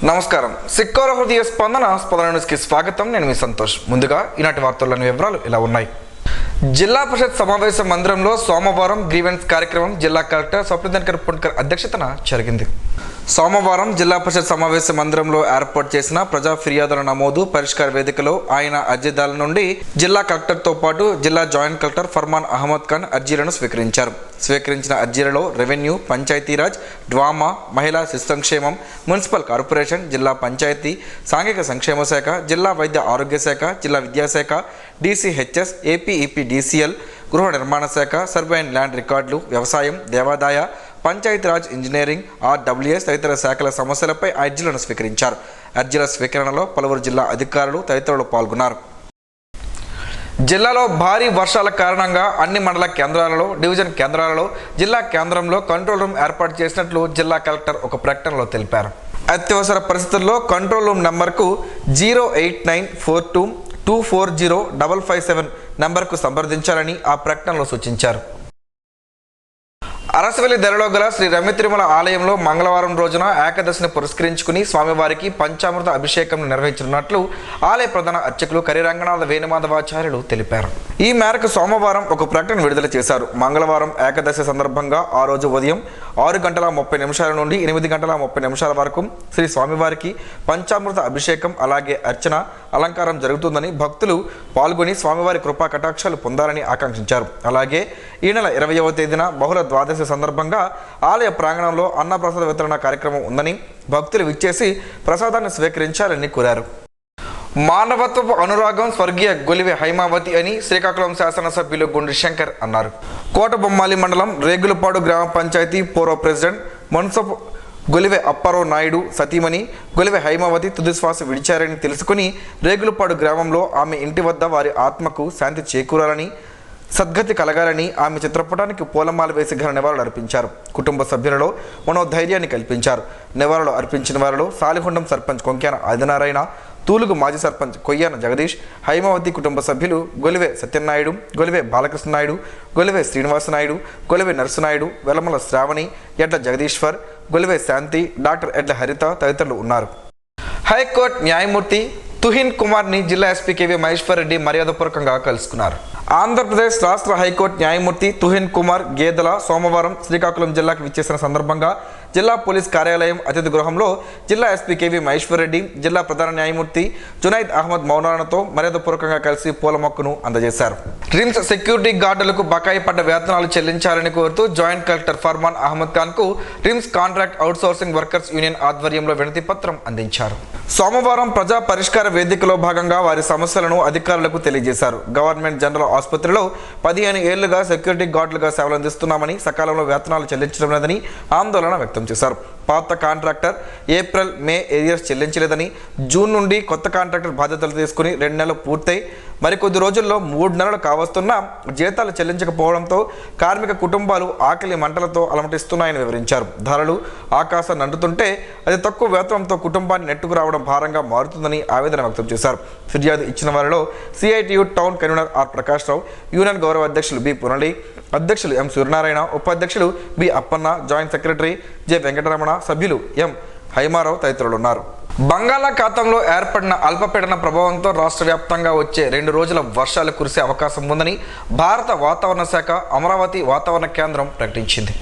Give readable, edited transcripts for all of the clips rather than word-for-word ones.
నమస్కారం. సిక్కోర హృదయ స్పందన న్యూస్కి స్వాగతం. నేను మీ సంతోష్. ముందుగా ఈనాటి వార్తల్లోని వివరాలు ఇలా ఉన్నాయి. జిల్లా పరిషత్ సమావేశ మందిరంలో సోమవారం గ్రీవెన్స్ కార్యక్రమం జిల్లా కలెక్టర్ స్వప్నదినకర్ పుణ్కర్ అధ్యక్షతన జరిగింది. సోమవారం జిల్లా పరిషత్ సమావేశ మందిరంలో ఏర్పాటు చేసిన ప్రజా ఫిర్యాదుల నమోదు పరిష్కార వేదికలో ఆయన అర్జీదారుల నుండి జిల్లా కలెక్టర్తో పాటు జిల్లా జాయింట్ కలెక్టర్ ఫర్మాన్ అహ్మద్ ఖాన్ అర్జీలను స్వీకరించారు. స్వీకరించిన అర్జీలలో రెవెన్యూ, పంచాయతీరాజ్, డ్వామా, మహిళా శిశు సంక్షేమం, మున్సిపల్ కార్పొరేషన్, జిల్లా పంచాయతీ సాంఘిక సంక్షేమ శాఖ, జిల్లా వైద్య ఆరోగ్య శాఖ, జిల్లా విద్యాశాఖ, DCHS, APEPDCL, గృహ నిర్మాణ శాఖ, సర్వే అండ్ ల్యాండ్ రికార్డులు, వ్యవసాయం, దేవాదాయ, పంచాయతీరాజ్, ఇంజనీరింగ్, RWS తదితర శాఖల సమస్యలపై అర్జీలను స్వీకరించారు. అర్జీల స్వీకరణలో పలువురు జిల్లా అధికారులు తదితరులు పాల్గొన్నారు. జిల్లాలో భారీ వర్షాల కారణంగా అన్ని మండల కేంద్రాలలో, డివిజన్ కేంద్రాలలో, జిల్లా కేంద్రంలో కంట్రోల్ రూమ్ ఏర్పాటు చేసినట్లు జిల్లా కలెక్టర్ ఒక ప్రకటనలో తెలిపారు. అత్యవసర పరిస్థితుల్లో కంట్రోల్ రూమ్ నంబర్కు 08942240557 నంబర్కు సంప్రదించాలని ఆ ప్రకటనలో సూచించారు. అరసవెల్లి ధరలో గల శ్రీ రమ్య తిరుమల ఆలయంలో మంగళవారం రోజున ఏకాదశిని పురస్కరించుకుని స్వామివారికి పంచామృత అభిషేకం నిర్వహించనున్నట్లు ఆలయ ప్రధాన అర్చకులు కరిరంగనాథ వేణుమాధవాచార్యులు తెలిపారు. ఈ మేరకు సోమవారం ఒక ప్రకటన విడుదల చేశారు. మంగళవారం ఏకాదశి సందర్భంగా ఆ రోజు ఉదయం 6:30 నుండి 8:30 వరకు శ్రీ స్వామివారికి పంచామృత అభిషేకం అలాగే అర్చన, అలంకారం జరుగుతుందని భక్తులు పాల్గొని స్వామివారి కృపా కటాక్షాలు పొందాలని ఆకాంక్షించారు. అలాగే ఈ నెల 20వ తేదీన బహుళ ద్వాదశి సందర్భంగా ఆలయ ప్రాంగణంలో అన్నప్రసాద వితరణ కార్యక్రమం ఉందని భక్తులు విచ్చేసి ప్రసాదాన్ని స్వీకరించాలని కోరారు. మానవత్వపు అనురాగం స్వర్గీయ గొలివె హైమావతి అని శ్రీకాకుళం శాసనసభ్యులు గుండ్రి శంకర్ అన్నారు. కోటబొమ్మాలి మండలం రేగులపాడు గ్రామ పంచాయతీ పూర్వ ప్రెసిడెంట్ మున్సబ్ గొలివె అప్పారావు నాయుడు సతీమణి గొలివె హైమావతి తుదిశ్వాస విడిచారని తెలుసుకుని రేగులపాడు గ్రామంలో ఆమె ఇంటి వద్ద వారి ఆత్మకు శాంతి చేకూరాలని, సద్గతి కలగాలని ఆమె చిత్రపటానికి పూలమాల వేసి ఘన నివాళులు అర్పించారు. కుటుంబ సభ్యులలో మనోధైర్యాన్ని కల్పించారు. నివాళులు అర్పించిన వారిలో సాలిహొండం సర్పంచ్ కొంక్యాన ఆదినారాయణ, తూలుగు మాజీ సర్పంచ్ కొయ్యాన జగదీష్, హైమావతి కుటుంబ సభ్యులు గొలివె సత్యనాయుడు, గొలివె బాలకృష్ణ నాయుడు, గొలివె శ్రీనివాసనాయుడు, గొలివె నరసనాయుడు, వెలమల శ్రావణి, ఎడ్ల జగదీశ్వర్, గొలివె శాంతి, డాక్టర్ ఎడ్ల హరిత తదితరులు ఉన్నారు. హైకోర్టు న్యాయమూర్తి తుహిన్ కుమార్ని జిల్లా SP KV మహేశ్వర్ రెడ్డి మర్యాదపూర్వకంగా కలుసుకున్నారు. ఆంధ్రప్రదేశ్ రాష్ట్ర హైకోర్టు న్యాయమూర్తి తుహిన్ కుమార్ గేదెల సోమవారం శ్రీకాకుళం జిల్లాకు విచ్చేసిన సందర్భంగా జిల్లా పోలీస్ కార్యాలయం అతిథి గృహంలో జిల్లా SP KV మహేశ్వర్ రెడ్డి, జిల్లా ప్రధాన న్యాయమూర్తి జునైద్ అహ్మద్ మౌలానాతో మర్యాదపూర్వకంగా కలిసి పూల మొక్కను అందజేశారు. రిమ్స్ సెక్యూరిటీ గార్డులకు బకాయి పడ్డ వేతనాలు చెల్లించాలని కోరుతూ జాయింట్ కలెక్టర్ ఫర్మాన్ అహ్మద్ ఖాన్కు RIMS contract outsourcing workers union ఆధ్వర్యంలో వినతి పత్రం అందించారు. సోమవారం ప్రజా పరిష్కార వేదికలో భాగంగా వారి సమస్యలను అధికారులకు తెలియజేశారు. గవర్నమెంట్ జనరల్ ఆసుపత్రిలో 15 ఏళ్లుగా సెక్యూరిటీ గార్డులుగా సేవలు అందిస్తున్నామని, సకాలంలో వేతనాలు చెల్లించడం లేదని ఆందోళన వ్యక్తం చేశారు. పాత కాంట్రాక్టర్ ఏప్రిల్, మే ఏరియర్స్ చెల్లించలేదని, జూన్ నుండి కొత్త కాంట్రాక్టర్ బాధ్యతలు తీసుకుని 2 నెలలు పూర్తయి మరికొద్ది రోజుల్లో 3 నెలలు కావస్తున్నా జీతాలు చెల్లించకపోవడంతో కార్మిక కుటుంబాలు ఆకలి మంటలతో అలమటిస్తున్నాయని వివరించారు. ధరలు ఆకాశాన్ని అంటుతుంటే అతి తక్కువ వేతనంతో కుటుంబాన్ని నెట్టుకు రావడం భారంగా మారుతుందని ఆవేదన వ్యక్తం చేశారు. ఫిర్యాదు ఇచ్చిన వారిలో CITU town convener R Prakash Rao, union గౌరవ అధ్యక్షులు B పురళి, అధ్యక్షులు M సూర్యనారాయణ, ఉపాధ్యక్షులు B Appanna, joint secretary J Venkataramana, సభ్యులు M హైమారావు తదితరులు ఉన్నారు. బంగాళాఖాతంలో ఏర్పడిన అల్పపీడన ప్రభావంతో రాష్ట్ర వ్యాప్తంగా వచ్చే 2 రోజుల వర్షాలు కురిసే అవకాశం ఉందని భారత వాతావరణ శాఖ అమరావతి వాతావరణ కేంద్రం ప్రకటించింది.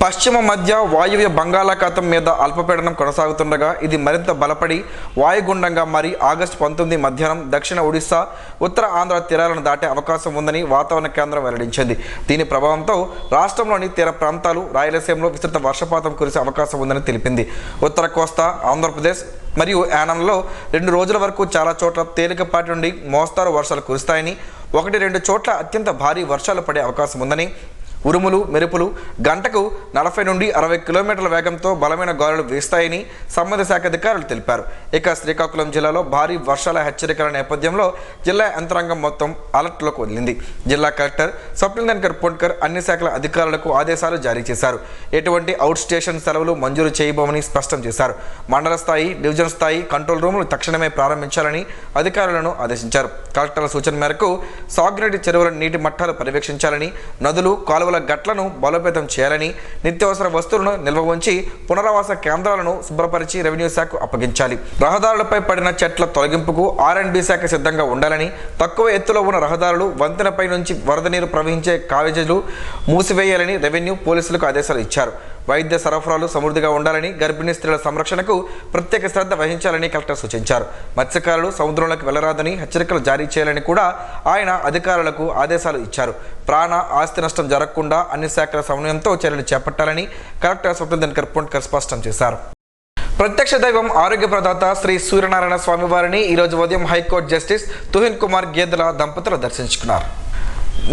పశ్చిమ మధ్య వాయువ్య బంగాళాఖాతం మీద అల్పపీడనం కొనసాగుతుండగా ఇది మరింత బలపడి వాయుగుండంగా మారి ఆగస్టు 19 మధ్యాహ్నం దక్షిణ ఒడిశా, ఉత్తర ఆంధ్ర తీరాలను దాటే అవకాశం ఉందని వాతావరణ కేంద్రం వెల్లడించింది. దీని ప్రభావంతో రాష్ట్రంలోని తీర ప్రాంతాలు, రాయలసీమలో విస్తృత వర్షపాతం కురిసే అవకాశం ఉందని తెలిపింది. ఉత్తర కోస్తా, ఆంధ్రప్రదేశ్ మరియు యానంలో 2 రోజుల వరకు చాలా చోట్ల తేలికపాటి నుండి మోస్తారు వర్షాలు కురుస్తాయని, 1-2 చోట్ల అత్యంత భారీ వర్షాలు పడే అవకాశం ఉందని, ఉరుములు మెరుపులు గంటకు 40 నుండి 60 కిలోమీటర్ల వేగంతో బలమైన గాలులు వీస్తాయని సంబంధిత శాఖ అధికారులు తెలిపారు. ఇక శ్రీకాకుళం జిల్లాలో భారీ వర్షాల హెచ్చరికల నేపథ్యంలో జిల్లా యంత్రాంగం మొత్తం అలర్ట్లోకి వదిలింది. జిల్లా కలెక్టర్ స్వప్నదినకర్ పుణ్కర్ అన్ని శాఖల అధికారులకు ఆదేశాలు జారీ చేశారు. ఎటువంటి అవుట్ స్టేషన్ సెలవులు మంజూరు చేయబోమని స్పష్టం చేశారు. మండల స్థాయి, డివిజన్ స్థాయి కంట్రోల్ రూములు తక్షణమే ప్రారంభించాలని అధికారులను ఆదేశించారు. కలెక్టర్ల సూచన మేరకు సాగునీటి చెరువుల నీటి మట్టాలు పర్యవేక్షించాలని, నదులు, కాలువల పూల గట్లను బలోపేతం చేయాలని, నిత్యావసర వస్తువులను నిల్వ ఉంచి పునరావాస కేంద్రాలను శుభ్రపరిచి రెవెన్యూ శాఖకు అప్పగించాలి. రహదారులపై పడిన చెట్ల తొలగింపుకు R&B శాఖ సిద్ధంగా ఉండాలని, తక్కువ ఎత్తులో ఉన్న రహదారులు, వంతెనపై నుంచి వరద నీరు ప్రవహించే కాలేజీలు మూసివేయాలని రెవెన్యూ పోలీసులకు ఆదేశాలు ఇచ్చారు. వైద్య సరఫరాలు సమృద్ధిగా ఉండాలని, గర్భిణీ స్త్రీల సంరక్షణకు ప్రత్యేక శ్రద్ధ వహించాలని కలెక్టర్ సూచించారు. మత్స్యకారులు సముద్రంలోకి వెళ్లరాదని హెచ్చరికలు జారీ చేయాలని కూడా ఆయన అధికారులకు ఆదేశాలు ఇచ్చారు. ప్రాణ ఆస్తి నష్టం జరగకుండా అన్ని శాఖల సమన్వయంతో చర్యలు చేపట్టాలని కలెక్టర్ స్వప్నదినకర్ పుణ్కర్ స్పష్టం చేశారు. ప్రత్యక్ష దైవం ఆరోగ్య ప్రదాత శ్రీ సూర్యనారాయణ స్వామి వారిని ఈరోజు ఉదయం హైకోర్టు జస్టిస్ తుహిన్ కుమార్ గేదెల దంపతులు దర్శించుకున్నారు.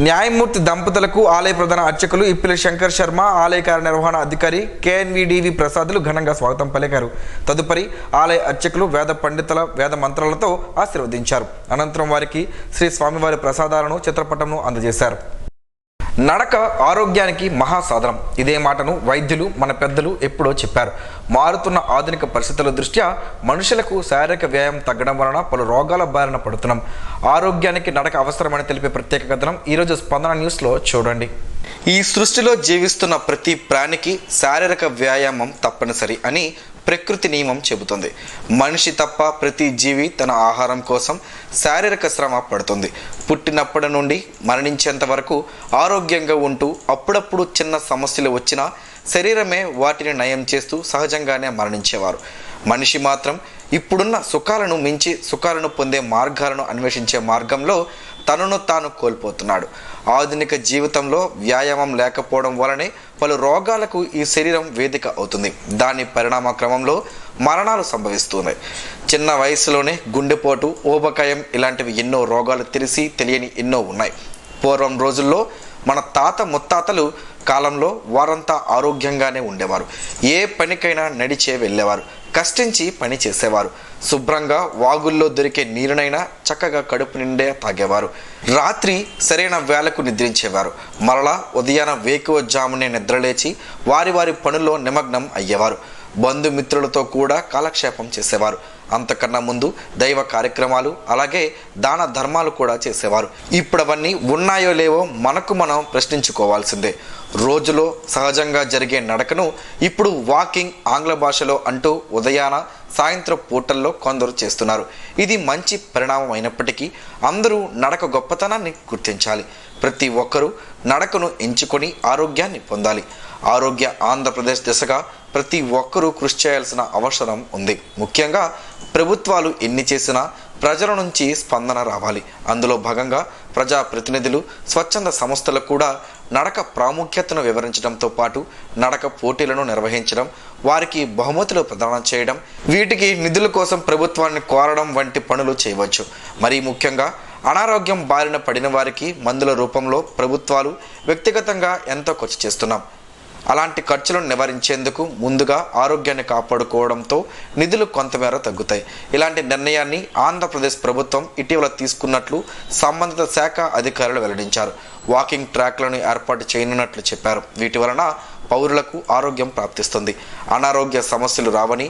న్యాయమూర్తి దంపతులకు ఆలయ ప్రధాన అర్చకులు ఇప్పిలి శంకర్ శర్మ, ఆలయ కార్యనిర్వహణ అధికారి KNVDV ప్రసాదులు ఘనంగా స్వాగతం పలికారు. తదుపరి ఆలయ అర్చకులు వేద పండితుల వేద మంత్రాలతో ఆశీర్వదించారు. అనంతరం వారికి శ్రీ స్వామివారి ప్రసాదాలను చిత్రపటంను అందజేశారు. నడక ఆరోగ్యానికి మహాసాధనం. ఇదే మాటను వైద్యులు, మన పెద్దలు ఎప్పుడో చెప్పారు. మారుతున్న ఆధునిక పరిస్థితుల దృష్ట్యా మనుషులకు శారీరక వ్యాయామం తగ్గడం వలన పలు రోగాల బారిన పడుతున్నాం. ఆరోగ్యానికి నడక అవసరమని తెలిపే ప్రత్యేక కథనం ఈరోజు స్పందన న్యూస్లో చూడండి. ఈ సృష్టిలో జీవిస్తున్న ప్రతి ప్రాణికి శారీరక వ్యాయామం తప్పనిసరి అని ప్రకృతి నియమం చెబుతుంది. మనిషి తప్ప ప్రతి జీవి తన ఆహారం కోసం శారీరక శ్రమ పడుతుంది. పుట్టినప్పటి నుండి మరణించేంత వరకు ఆరోగ్యంగా ఉంటూ అప్పుడప్పుడు చిన్న సమస్యలు వచ్చినా శరీరమే వాటిని నయం చేస్తూ సహజంగానే మరణించేవారు. మనిషి మాత్రం ఇప్పుడున్న సుఖాలను మించి సుఖాలను పొందే మార్గాలను అన్వేషించే మార్గంలో తనను తాను కోల్పోతున్నాడు. ఆధునిక జీవితంలో వ్యాయామం లేకపోవడం వలనే పలు రోగాలకు ఈ శరీరం వేదిక అవుతుంది. దాని పరిణామ క్రమంలో మరణాలు సంభవిస్తున్నాయి. చిన్న వయసులోనే గుండెపోటు, ఊబకాయం ఇలాంటివి ఎన్నో రోగాలు తెలియని ఎన్నో ఉన్నాయి. పూర్వం రోజుల్లో మన తాత ముత్తాతలు కాలంలో వారంతా ఆరోగ్యంగానే ఉండేవారు. ఏ పనికైనా నడిచే వెళ్ళేవారు, కష్టించి పని చేసేవారు. శుభ్రంగా వాగుల్లో దొరికే నీరునైనా చక్కగా కడుపు నిండే తాగేవారు. రాత్రి సరైన వేళకు నిద్రించేవారు. మరలా ఉదయాన వేకువజామునే నిద్రలేచి వారి పనుల్లో నిమగ్నం అయ్యేవారు. బంధుమిత్రులతో కూడా కాలక్షేపం చేసేవారు. అంతకన్నా ముందు దైవ కార్యక్రమాలు, అలాగే దాన ధర్మాలు కూడా చేసేవారు. ఇప్పుడు అవన్నీ ఉన్నాయో లేవో మనకు మనం ప్రశ్నించుకోవాల్సిందే. రోజులో సహజంగా జరిగే నడకను ఇప్పుడు వాకింగ్ ఆంగ్ల భాషలో అంటూ ఉదయాన సాయంత్రం పూటల్లో కొందరు చేస్తున్నారు. ఇది మంచి పరిణామం అయినప్పటికీ అందరూ నడక గొప్పతనాన్ని గుర్తించాలి. ప్రతి ఒక్కరూ నడకను ఎంచుకొని ఆరోగ్యాన్ని పొందాలి. ఆరోగ్య ఆంధ్రప్రదేశ్ దిశగా ప్రతి ఒక్కరూ కృషి చేయాల్సిన అవసరం ఉంది. ముఖ్యంగా ప్రభుత్వాలు ఎన్ని చేసినా ప్రజల నుంచి స్పందన రావాలి. అందులో భాగంగా ప్రజాప్రతినిధులు, స్వచ్ఛంద సంస్థలు కూడా నడక ప్రాముఖ్యతను వివరించడంతో పాటు నడక పోటీలను నిర్వహించడం, వారికి బహుమతులు ప్రదానం చేయడం, వీటికి నిధుల కోసం ప్రభుత్వాన్ని కోరడం వంటి పనులు చేయవచ్చు. మరీ ముఖ్యంగా అనారోగ్యం బారిన పడిన వారికి మందుల రూపంలో ప్రభుత్వాలు వ్యక్తిగతంగా ఎంతో ఖర్చు చేస్తున్నాం. అలాంటి ఖర్చులను నివారించేందుకు ముందుగా ఆరోగ్యాన్ని కాపాడుకోవడంతో నిధులు కొంతమేర తగ్గుతాయి. ఇలాంటి నిర్ణయాన్ని ఆంధ్రప్రదేశ్ ప్రభుత్వం ఇటీవల తీసుకున్నట్లు సంబంధిత శాఖ అధికారులు వెల్లడించారు. వాకింగ్ ట్రాక్లను ఏర్పాటు చేయనున్నట్లు చెప్పారు. వీటి వలన పౌరులకు ఆరోగ్యం ప్రాప్తిస్తుంది, అనారోగ్య సమస్యలు రావని,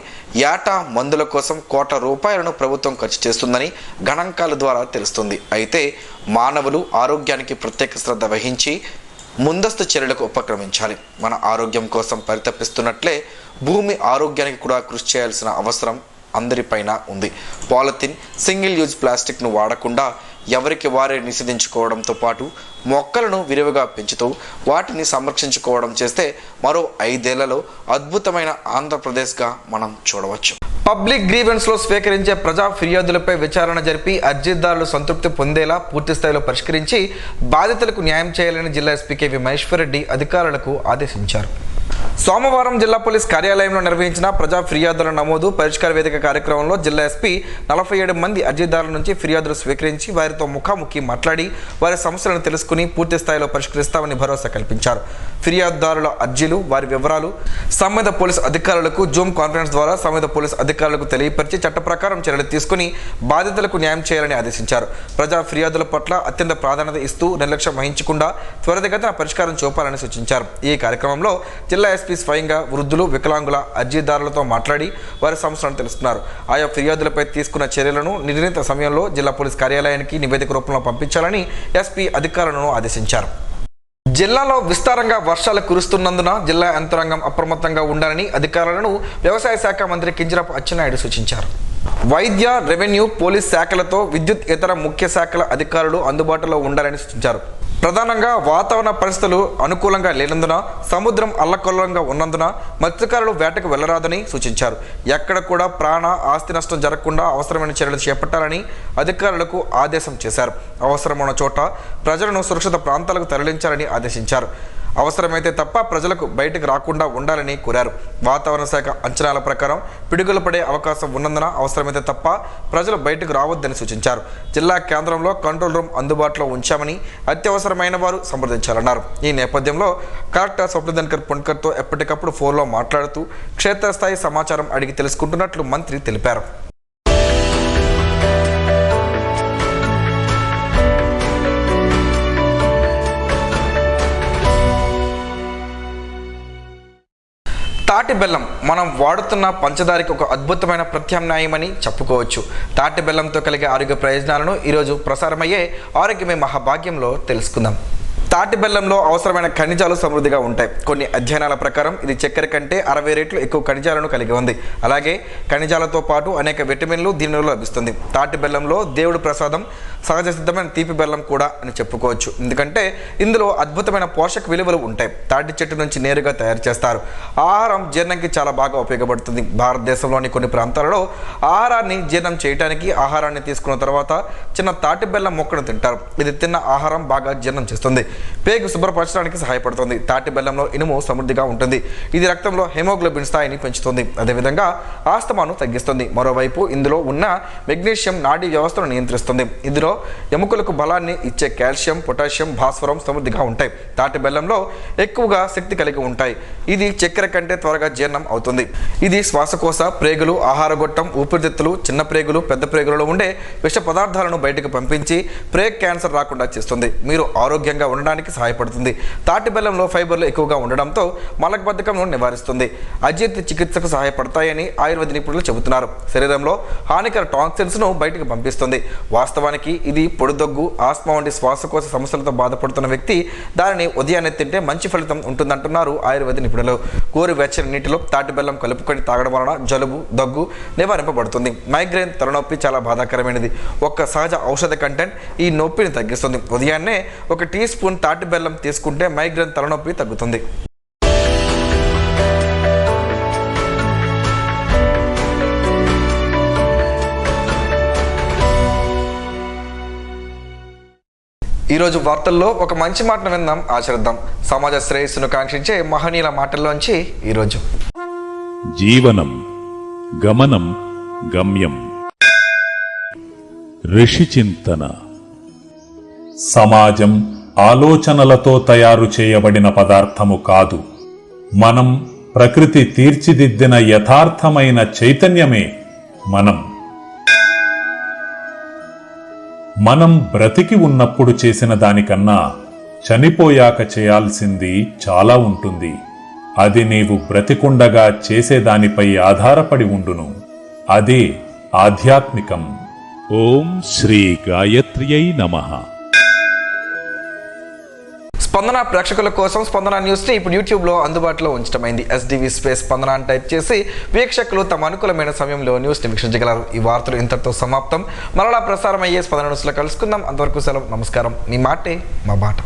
ఏటా మందుల కోసం ₹1,00,00,000 ప్రభుత్వం ఖర్చు చేస్తుందని గణాంకాల ద్వారా తెలుస్తుంది. అయితే మానవులు ఆరోగ్యానికి ప్రత్యేక శ్రద్ధ వహించి ముందస్తు చర్యలకు ఉపక్రమించాలి. మన ఆరోగ్యం కోసం పరితపిస్తున్నట్లే భూమి ఆరోగ్యానికి కూడా కృషి చేయాల్సిన అవసరం అందరిపైన ఉంది. పాలిథిన్, సింగిల్ యూజ్ ప్లాస్టిక్ను వాడకుండా ఎవరికి వారే నిషేధించుకోవడంతో పాటు మొక్కలను విరివిగా పెంచుతూ వాటిని సంరక్షించుకోవడం చేస్తే మరో 5 ఏళ్లలో అద్భుతమైన ఆంధ్రప్రదేశ్గా మనం చూడవచ్చు. పబ్లిక్ గ్రీవెన్స్లో స్వీకరించే ప్రజా ఫిర్యాదులపై విచారణ జరిపి అర్జీదారులు సంతృప్తి పొందేలా పూర్తిస్థాయిలో పరిష్కరించి బాధితులకు న్యాయం చేయాలని జిల్లా ఎస్పీ కేవి మహేశ్వర్ రెడ్డి అధికారులకు ఆదేశించారు. సోమవారం జిల్లా పోలీస్ కార్యాలయంలో నిర్వహించిన ప్రజా ఫిర్యాదుల నమోదు పరిష్కార వేదిక కార్యక్రమంలో జిల్లా ఎస్పీ 47 మంది అర్జీదారుల నుంచి ఫిర్యాదులు స్వీకరించి వారితో ముఖాముఖి మాట్లాడి వారి సమస్యలను తెలుసుకుని పూర్తి స్థాయిలో పరిష్కరిస్తామని భరోసా కల్పించారు. ఫిర్యాదుదారుల అర్జీలు, వారి వివరాలు సంబంధిత పోలీస్ అధికారులకు జూమ్ కాన్ఫరెన్స్ ద్వారా సంబంధిత పోలీస్ అధికారులకు తెలియపరిచి చట్ట ప్రకారం చర్యలు తీసుకుని బాధితులకు న్యాయం చేయాలని ఆదేశించారు. ప్రజా ఫిర్యాదుల పట్ల అత్యంత ప్రాధాన్యత ఇస్తూ నిర్లక్ష్యం వహించకుండా త్వరితగతిన పరిష్కారం చూపాలని సూచించారు. ఈ కార్యక్రమంలో జిల్లా ఎస్పీ స్వయంగా వృద్ధులు, వికలాంగుల అర్జీదారులతో మాట్లాడి వారి సమస్యలను తెలుస్తున్నారు. ఆయా ఫిర్యాదులపై తీసుకున్న చర్యలను నిర్ణీత సమయంలో జిల్లా పోలీస్ కార్యాలయానికి నివేదిక రూపంలో పంపించాలని ఎస్పీ అధికారులను ఆదేశించారు. జిల్లాలో విస్తారంగా వర్షాలు కురుస్తున్నందున జిల్లా యంత్రాంగం అప్రమత్తంగా ఉండాలని అధికారులను వ్యవసాయ శాఖ మంత్రి కింజరాపు అచ్చెన్నాయుడు సూచించారు. వైద్య, రెవెన్యూ, పోలీస్ శాఖలతో విద్యుత్ ఇతర ముఖ్య శాఖల అధికారులు అందుబాటులో ఉండాలని సూచించారు. ప్రధానంగా వాతావరణ పరిస్థితులు అనుకూలంగా లేనందున సముద్రం అల్లకల్లోలంగా ఉన్నందున మత్స్యకారులు వేటకు వెళ్లరాదని సూచించారు. ఎక్కడ కూడా ప్రాణ, ఆస్తి నష్టం జరగకుండా అవసరమైన చర్యలు చేపట్టాలని అధికారులకు ఆదేశం చేశారు. అవసరమైన చోట ప్రజలను సురక్షిత ప్రాంతాలకు తరలించాలని ఆదేశించారు. అవసరమైతే తప్ప ప్రజలకు బయటకు రాకుండా ఉండాలని కోరారు. వాతావరణ శాఖ అంచనాల ప్రకారం పిడుగులు పడే అవకాశం ఉన్నందున అవసరమైతే తప్ప ప్రజలు బయటకు రావద్దని సూచించారు. జిల్లా కేంద్రంలో కంట్రోల్ రూమ్ అందుబాటులో ఉంచామని అత్యవసరమైన వారు సంప్రదించాలన్నారు. ఈ నేపథ్యంలో కలెక్టర్ స్వప్నదన్కర్ పుణ్కర్తో ఎప్పటికప్పుడు ఫోన్లో మాట్లాడుతూ క్షేత్రస్థాయి సమాచారం అడిగి తెలుసుకుంటున్నట్లు మంత్రి తెలిపారు. తాటి బెల్లం మనం వాడుతున్న పంచదారికి ఒక అద్భుతమైన ప్రత్యామ్నాయమని చెప్పుకోవచ్చు. తాటి బెల్లంతో కలిగే ఆరోగ్య ప్రయోజనాలను ఈరోజు ప్రసారమయ్యే ఆరోగ్యమే మహాభాగ్యంలో తెలుసుకుందాం. తాటి బెల్లంలో అవసరమైన ఖనిజాలు సమృద్ధిగా ఉంటాయి. కొన్ని అధ్యయనాల ప్రకారం ఇది చక్కెర కంటే 60 రెట్లు ఎక్కువ ఖనిజాలను కలిగి ఉంది. అలాగే ఖనిజాలతో పాటు అనేక విటమిన్లు దీనిలో లభిస్తుంది. తాటి బెల్లంలో దేవుడు ప్రసాదం సహజ సిద్ధమైన తీపి బెల్లం కూడా అని చెప్పుకోవచ్చు. ఎందుకంటే ఇందులో అద్భుతమైన పోషక విలువలు ఉంటాయి. తాటి చెట్టు నుంచి నేరుగా తయారు చేస్తారు. ఆహారం జీర్ణంకి చాలా బాగా ఉపయోగపడుతుంది. భారతదేశంలోని కొన్ని ప్రాంతాలలో ఆహారాన్ని జీర్ణం చేయడానికి ఆహారాన్ని తీసుకున్న తర్వాత చిన్న తాటి బెల్లం మొక్కను తింటారు. ఇది తిన్న ఆహారం బాగా జీర్ణం చేస్తుంది. పేగు శుభ్రపరచడానికి సహాయపడుతుంది. తాటి బెల్లంలో ఇనుము సమృద్ధిగా ఉంటుంది. ఇది రక్తంలో హెమోగ్లోబిన్ స్థాయిని పెంచుతుంది. అదేవిధంగా ఆస్తమాను తగ్గిస్తుంది. మరోవైపు ఇందులో ఉన్న మెగ్నీషియం నాడీ వ్యవస్థను నియంత్రిస్తుంది. ఇందులో ఎముకలకు బలాన్ని ఇచ్చే కాల్షియం, పొటాషియం, భాస్వరం సమృద్ధిగా ఉంటాయి. తాటి బెల్లంలో ఎక్కువగా శక్తి కలిగి ఉంటాయి. ఇది చక్కెర కంటే త్వరగా జీర్ణం అవుతుంది. ఇది శ్వాసకోశ, ప్రేగులు, ఆహారగొట్టం, ఊపిరితిత్తులు, చిన్న ప్రేగులు, పెద్ద ప్రేగులలో ఉండే విష పదార్థాలను బయటకు పంపించి ప్రేగ్ క్యాన్సర్ రాకుండా చేస్తుంది. మీరు ఆరోగ్యంగా ఉండడానికి సహాయపడుతుంది. తాటి బెల్లంలో ఫైబర్లు ఎక్కువగా ఉండడంతో మలబద్ధకంను నివారిస్తుంది. అజీర్తి చికిత్సకు సహాయపడతాయని ఆయుర్వేద నిపుణులు చెబుతున్నారు. శరీరంలో హానికర టాక్సిన్స్ ను బయటకు పంపిస్తుంది. వాస్తవానికి ఇది పొడిదొగ్గు, ఆస్మా వంటి శ్వాసకోశ సమస్యలతో బాధపడుతున్న వ్యక్తి దానిని ఉదయాన్నే తింటే మంచి ఫలితం ఉంటుందంటున్నారు ఆయుర్వేద నిపుణులు. గోరువెచ్చని నీటిలో తాటి బెల్లం కలుపుకొని తాగడం వలన జలుబు, దగ్గు నివారింపబడుతుంది. మైగ్రేన్, తలనొప్పి చాలా బాధాకరమైనది. ఒక్క సహజ ఔషధ కంటెంట్ ఈ నొప్పిని తగ్గిస్తుంది. ఉదయాన్నే ఒక టీ స్పూన్ తాటి బెల్లం తీసుకుంటే మైగ్రేన్, తలనొప్పి తగ్గుతుంది. ఈరోజు వార్తల్లో ఒక మంచి మాటను విందాం, ఆచరిద్దాం. సమాజ శ్రేయస్సును కాంక్షించే మహనీయుల మాటల్లోంచి ఈరోజు జీవనం గమనం గమ్యం. ఋషి చింతన. సమాజం ఆలోచనలతో తయారు చేయబడిన పదార్థము కాదు. మనం ప్రకృతి తీర్చిదిద్దిన యథార్థమైన చైతన్యమే మనం బ్రతికి ఉన్నప్పుడు చేసిన దానికన్నా చనిపోయాక చేయాల్సింది చాలా ఉంటుంది. అది నీవు బ్రతికుండగా చేసేదానిపై ఆధారపడి ఉండును. అదే ఆధ్యాత్మికం. ఓం శ్రీ గాయత్ర్యై నమః. స్పందన ప్రేక్షకుల కోసం స్పందన న్యూస్ని ఇప్పుడు యూట్యూబ్లో అందుబాటులో ఉంచడమైంది. SDV స్పేస్ స్పందన అని టైప్ చేసి వీక్షకులు తమ అనుకూలమైన సమయంలో న్యూస్ని వీక్షించగలరు. ఈ వార్తలు ఇంతటితో సమాప్తం. మరలా ప్రసారం అయ్యే స్పందన న్యూస్లో కలుసుకుందాం. అంతవరకు సెలవు. నమస్కారం. మీ మాటే మా బాట.